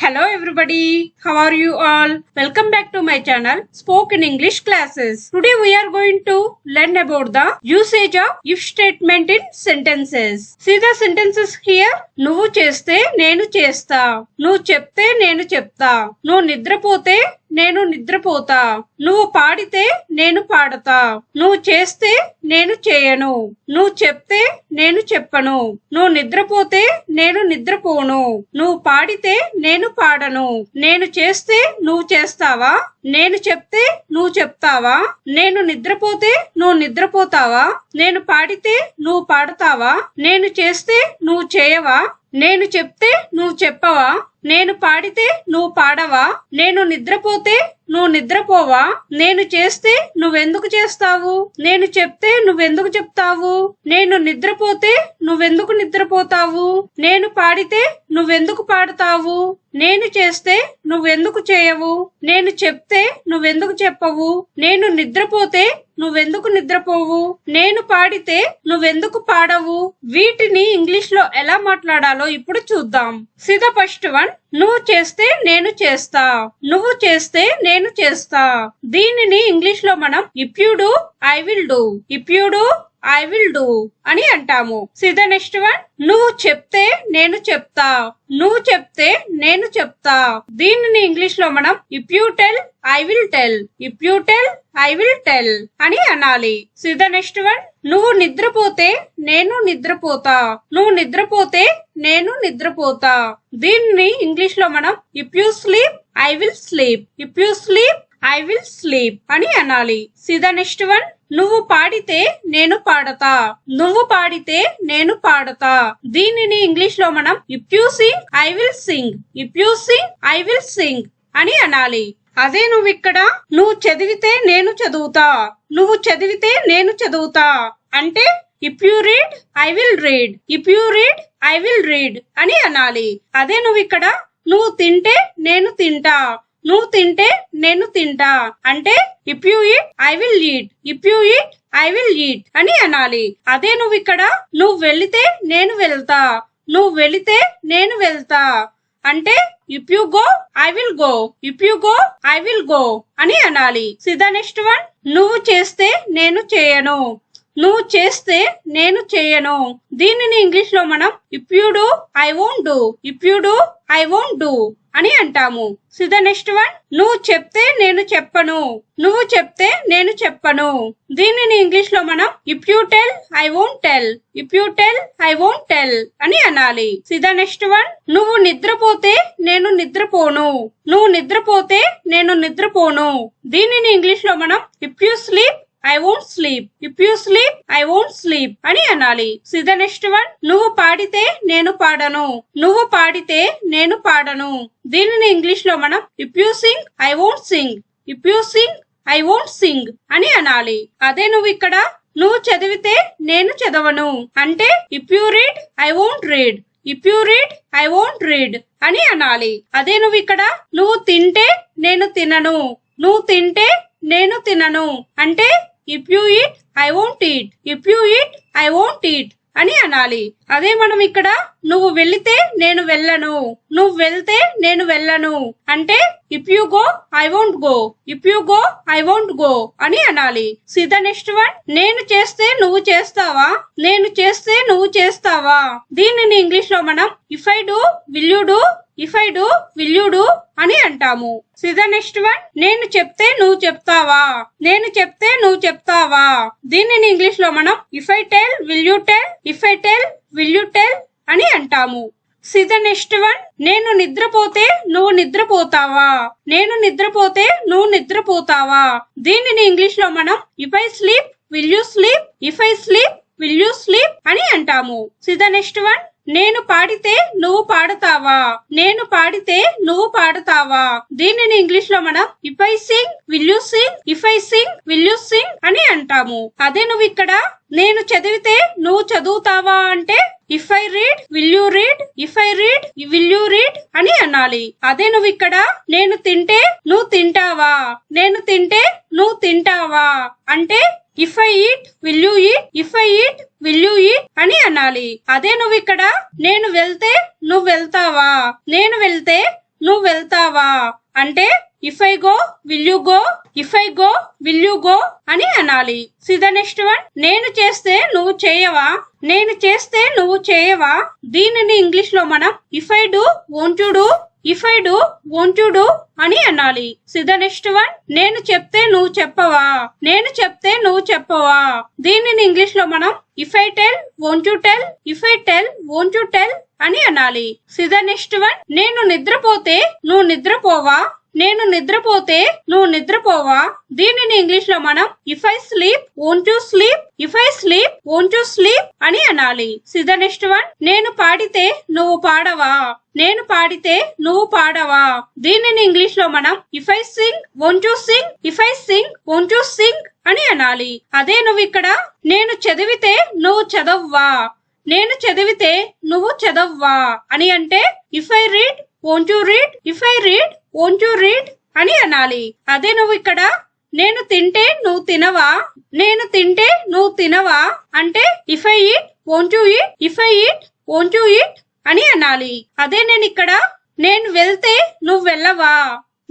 Hello everybody, how are you all? Welcome back to my channel Spoken English Classes. Today we are going to learn about the usage of if statement in sentences. See the sentences here. నువ్వు చేస్తే నేను చేస్తా, నువ్వు చెప్తే నేను చెప్తా, నువ్వు నిద్రపోతే నేను నిద్రపోతా, నువ్వు పాడితే నేను పాడతా, నువ్వు చేస్తే నేను చేయను, నువ్వు చెప్తే నేను చెప్పను, నువ్వు నిద్రపోతే నేను నిద్రపోను, నువ్వు పాడితే నేను పాడను, నేను చేస్తే నువ్వు చేస్తావా, నేను చెప్తే నువ్వు చెప్తావా, నేను నిద్రపోతే నువ్వు నిద్రపోతావా, నేను పాడితే నువ్వు పాడతావా, నేను చేస్తే నువ్వు చేయవా, నేను చెప్తే నువ్వు చెప్పవా, నేను పాడితే నువ్వు పాడవా, నేను నిద్రపోతే నువ్వు నిద్రపోవా, నేను చేస్తే నువ్వెందుకు చేస్తావు, నేను చెప్తే నువ్వెందుకు చెప్తావు, నేను నిద్రపోతే నువ్వెందుకు నిద్రపోతావు, నేను పాడితే నువ్వెందుకు పాడతావు, నేను చేస్తే నువ్వెందుకు చేయవు, నేను చెప్తే నువ్వెందుకు చెప్పవు, నేను నిద్రపోతే నువ్వెందుకు నిద్రపోవు, నేను పాడితే నువ్వెందుకు పాడవు. వీటిని ఇంగ్లీష్ లో ఎలా మాట్లాడాలో ఇప్పుడు చూద్దాం. See the first one. నువ్వు చేస్తే నేను చేస్తా, నువ్వు చేస్తే నేను చేస్తా. దీనిని ఇంగ్లీష్ లో మనం if you do I will do, if you do I will do అని అంటాము. See the next one. నువ్వు చెప్తే నేను చెప్తా, నువ్వు చెప్తే నేను చెప్తా. దీనిని ఇంగ్లీష్ లో మనం if you tell I will tell, if you tell I will tell అని అనాలి. See the next one. నువ్వు నిద్రపోతే నేను నిద్రపోతా, నువ్వు నిద్రపోతే నేను నిద్రపోతా. దీన్ని ఇంగ్లీష్ లో మనం if you sleep I will sleep, if you sleep I will sleep అని అనాలి. See the next one. నువ్వు పాడితే నేను పాడతా, నువ్వు పాడితే నేను పాడతా. దీనిని ఇంగ్లీష్ లో మనం if you sing I will sing, if you sing I will sing అని అనాలి. అదే నువ్వు ఇక్కడ నువ్వు చదివితే నేను చదువుతా, నువ్వు చదివితే నేను చదువుతా అంటే if you read I will read, if you read I will read అని అనాలి. అదే నువ్వు ఇక్కడ నువ్వు తింటే నేను తింటా, నువ్వు తింటే నేను తింటా అంటే if you eat I will eat, if you eat I will eat అని అనాలి. అదే నువ్వు ఇక్కడ నువ్వు వెళితే నేను వెళ్తా, నువ్వు వెళితే నేను వెళ్తా అంటే if you go I will go, if you go I will go అని అనాలి. See the next one. నువ్వు చేస్తే నేను చేయను, నువ్వు చేస్తే నేను చేయను. దీనిని ఇంగ్లీష్ లో మనం if you do I won't do, if you do I won't do అని అంటాము. See the next one. నువ్వు చెప్తే నేను చెప్పను, నువ్వు చెప్తే నేను చెప్పను. దీనిని ఇంగ్లీష్ లో మనం if you tell I won't tell, if you tell I won't tell అని అనాలి. See the next one. నువ్వు నిద్రపోతే నేను నిద్రపోను, నువ్వు నిద్రపోతే నేను నిద్రపోను. దీనిని ఇంగ్లీష్ లో మనం if you sleep I won't sleep, if you sleep I won't sleep అని అనాలి. See the next one. నువ్వు పాడితే నేను పాడను, నువ్వు పాడితే నేను పాడను. దీనిని ఇంగ్లీష్ లో మనం if you sing I won't Singh, if you sing I won't Singh అని అనాలి. అదే నువ్వు ఇక్కడ నువ్వు చదివితే నేను చదవను అంటే if you read I won't read, if you read I won't read అని అనాలి. అదే నువ్వు ఇక్కడ నువ్వు తింటే నేను తినను, నువ్వు తింటే నేను తినను అంటే if you eat I won't eat, if you eat I won't eat అని అనాలి. అదే మనం ఇక్కడ నువ్వు వెళితే నేను వెళ్ళను, నువ్వు వెళ్తే నేను వెళ్ళను అంటే if you go I won't go, if you go I won't go అని అనాలి. See the next one. నేను చేస్తే నువ్వు చేస్తావా, నేను చేస్తే నువ్వు చేస్తావా. దీనిని ఇంగ్లీష్ లో మనం if I do will you do, if I do will you do అని అంటాము. See the next one. నేను చెప్తే నువ్వు చెప్తావా, నేను చెప్తే నువ్వు చెప్తావా. దీనిని ఇంగ్లీష్ లో మనం if I tell will you tell, if I tell will you tell అని అంటాము. See the next one. నేను నిద్రపోతే నువ్వు నిద్రపోతావా, నేను నిద్రపోతే నువ్వు నిద్రపోతావా. దీనిని ఇంగ్లీష్ లో మనం if I sleep will you sleep, if I sleep will you sleep అని అంటాము. See the next one. నేను పాడితే నువ్వు పాడతావా, నేను పాడితే నువ్వు పాడతావా. దీనిని ఇంగ్లీష్ లో మనం if I Singh will you sing, if I Singh will you sing అని అంటాము. అదే నువ్వు ఇక్కడ నేను చదివితే నువ్వు చదువుతావా అంటే if I read will you read, if I read will you read అని అనాలి. అదే నువ్వు ఇక్కడ నేను తింటే నువ్వు తింటావా, నేను తింటే నువ్వు తింటావా అంటే if I eat will you eat, if I eat will you eat అని అనాలి. అదే నువ్వు ఇక్కడ నేను వెళ్తే నువ్వు వెళ్తావా, నేను వెళ్తే నువ్వు వెళ్తావా అంటే if I go will you go, if I go will you go అని అనాలి. సి ద నెక్స్ట్ వన్, నేను చేస్తే నువ్వు చేయవా, నేను చేస్తే నువ్వు చేయవా. దీనిని ఇంగ్లీష్ లో మనం if I do won't you do, if I do won't you do అని అనాలి. సి ద నెక్స్ట్ వన్, నేను చెప్తే నువ్వు చెప్పవా, నేను చెప్తే నువ్వు చెప్పవా. దీనిని ఇంగ్లీష్ లో మనం if I tell won't you tell, if I tell won't you tell అని అనాలి. సి ద నెక్స్ట్ వన్, నేను నిద్రపోతే నువ్వు నిద్రపోవా, నేను నిద్రపోతే నువ్వు నిద్రపోవా. దీనిని ఇంగ్లీష్ లో మనం if I sleep won't you sleep, if I sleep won't you sleep అని అనాలి. సి ద నెక్స్ట్ వన్, నేను పాడితే నువ్వు పాడవా, నేను పాడితే నువ్వు పాడవా. దీనిని ఇంగ్లీష్ లో మనం if I Singh won't you sing, if I Singh won't you sing అని అనాలి. అదే నువ్వు ఇక్కడ నేను చదివితే నువ్వు చదవ్వా, నేను చదివితే నువ్వు చదవ్వా అని అంటే if I read won't you read, if I read won't you read అని అనాలి. అదే నువ్వు ఇక్కడ నేను తింటే నువ్వు తినవా, నేను తింటే నువ్వు తినవా అంటే if I eat won't you eat, if I eat won't you eat అని అనాలి. అదే నేను ఇక్కడ నేను వెళ్తే నువ్వు వెళ్ళవా,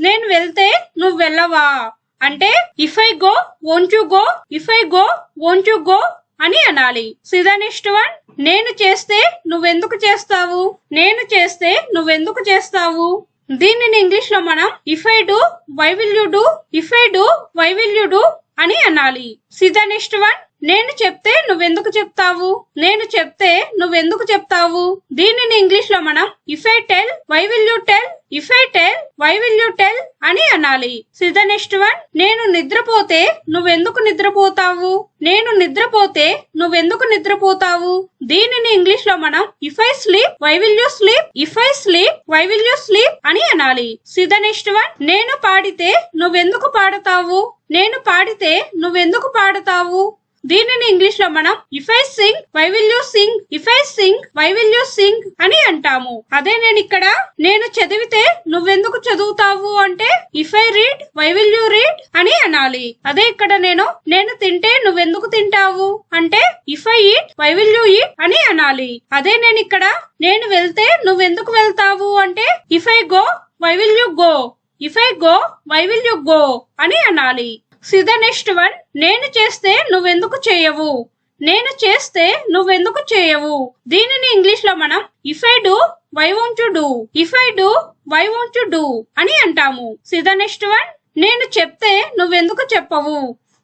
నేను వెళ్తే నువ్వు వెళ్ళవా అంటే if I go won't you go, if I go won't you go అని అనాలి. సి ద నెక్స్ట్ వన్, నేను చేస్తే నువ్వెందుకు చేస్తావు, నేను చేస్తే నువ్వెందుకు చేస్తావు. దీనిని ఇంగ్లీష్ లో మనం if I do why will you do, if I do why will you do అని అనాలి. సి ద నెక్స్ట్ వన్, నేను చెప్తే నువ్వెందుకు చెప్తావు, నేను చెప్తే నువ్వెందుకు చెప్తావు. దీనిని ఇంగ్లీష్ లో మనం if I tell why will you tell, if I tell why will you tell అని అనాలి. సి ద నెక్స్ట్ వన్, నేను నిద్రపోతే నువ్వెందుకు నిద్రపోతావు, నేను నిద్రపోతే నువ్వెందుకు నిద్రపోతావు. దీనిని ఇంగ్లీష్ లో మనం if I sleep why will you sleep, if I sleep why will you sleep అని అనాలి. సి ద నెక్స్ట్ వన్, నేను పాడితే నువ్వెందుకు పాడతావు, నేను పాడితే నువ్వెందుకు పాడతావు. దీనిని ఇంగ్లీష్ లో మనం if I sing why will you sing, if I sing why will you sing అని అంటాము. అదే నేను ఇక్కడ నేను చదివితే నువ్వెందుకు చదువుతావు అంటే if I read why will you read అని అనాలి. అదే ఇక్కడ నేను తింటే నువ్వెందుకు తింటావు అంటే if I eat why will you eat అని అనాలి. అదే నేను ఇక్కడ నేను వెళ్తే నువ్వెందుకు వెళ్తావు అంటే if I go why will you go, if I go why will you go అని అనాలి. సి ద నెక్స్ట్ వన్, నేను చేస్తే నువ్వెందుకు చేయవు, నేను చేస్తే నువ్వెందుకు చేయవు. దీనిని ఇంగ్లీష్ లో మనం if I do why won't you do, if I do why won't you do అని అంటాము. సి ద నెక్స్ట్ వన్, నేను చెప్తే నువ్వెందుకు చెప్పవు,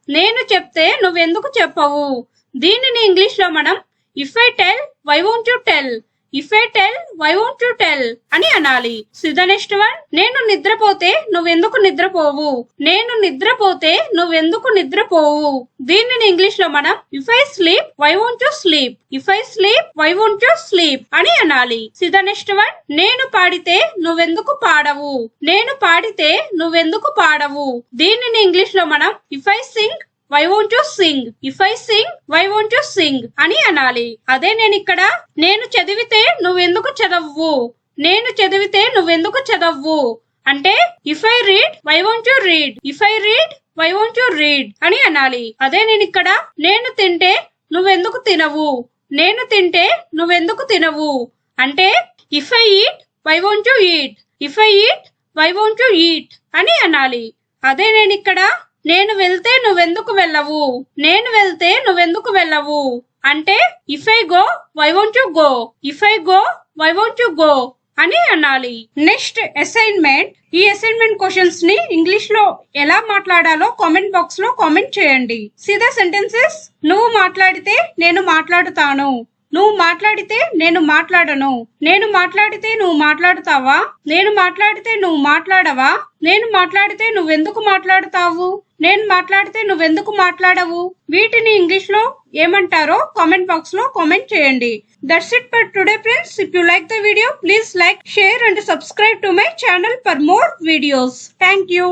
నేను చెప్తే నువ్వెందుకు చెప్పవు. దీనిని ఇంగ్లీష్ లో మనం if I tell why won't you tell, if I tell why won't you tell అని అనాలి. సి ద నెక్స్ట్ వన్, నేను నిద్రపోతే నువ్వెందుకు నిద్రపోవు, నేను నిద్రపోతే నువ్వెందుకు నిద్రపోవు. దీనిని ఇంగ్లీష్ లో మనం if I sleep why won't you sleep, if I sleep why won't you sleep అని అనాలి. సి ద నెక్స్ట్ వన్, నేను పాడితే నువ్వెందుకు పాడవు, నేను పాడితే నువ్వెందుకు పాడవు. దీనిని ఇంగ్లీష్ లో మనం if I sing why won't you sing, if I sing why won't you sing అని అనాలి. అదే నేను ఇక్కడ నేను చదివితే నువ్వెందుకు చదవ్వు, నేను చదివితే నువ్వెందుకు చదవ్వు అంటే if I read why won't you read, if I read why won't you read అని అనాలి. అదే నేను ఇక్కడ నేను తింటే నువ్వెందుకు తినవు, నేను తింటే నువ్వెందుకు తినవు అంటే if I eat why won't you eat, if I eat why won't you eat అని అనాలి. అదే నేను ఇక్కడ నేను వెళ్తే నువ్వెందుకు వెళ్ళవు, నేను వెళ్తే నువ్వెందుకు వెళ్ళవు అంటే if I go why won't you go, if I go why won't you go అని అనాలి. Next assignment. ఈ అసైన్మెంట్ క్వశ్చన్స్ ని ఇంగ్లీష్ లో ఎలా మాట్లాడాలో కామెంట్ బాక్స్ లో కామెంట్ చేయండి. See the sentences. నువ్వు మాట్లాడితే నేను మాట్లాడుతాను, నువ్వు మాట్లాడితే నేను మాట్లాడను, నేను మాట్లాడితే నువ్వు మాట్లాడుతావా, నేను మాట్లాడితే నువ్వు మాట్లాడవా, నేను మాట్లాడితే నువ్వెందుకు మాట్లాడుతావు, నేను మాట్లాడితే నువ్వెందుకు మాట్లాడవు. వీటిని ఇంగ్లీష్ లో ఏమంటారో కామెంట్ బాక్స్ లో కామెంట్ చేయండి. That's it for today friends. If you like the video, please like, share and subscribe to my channel for more videos. Thank you.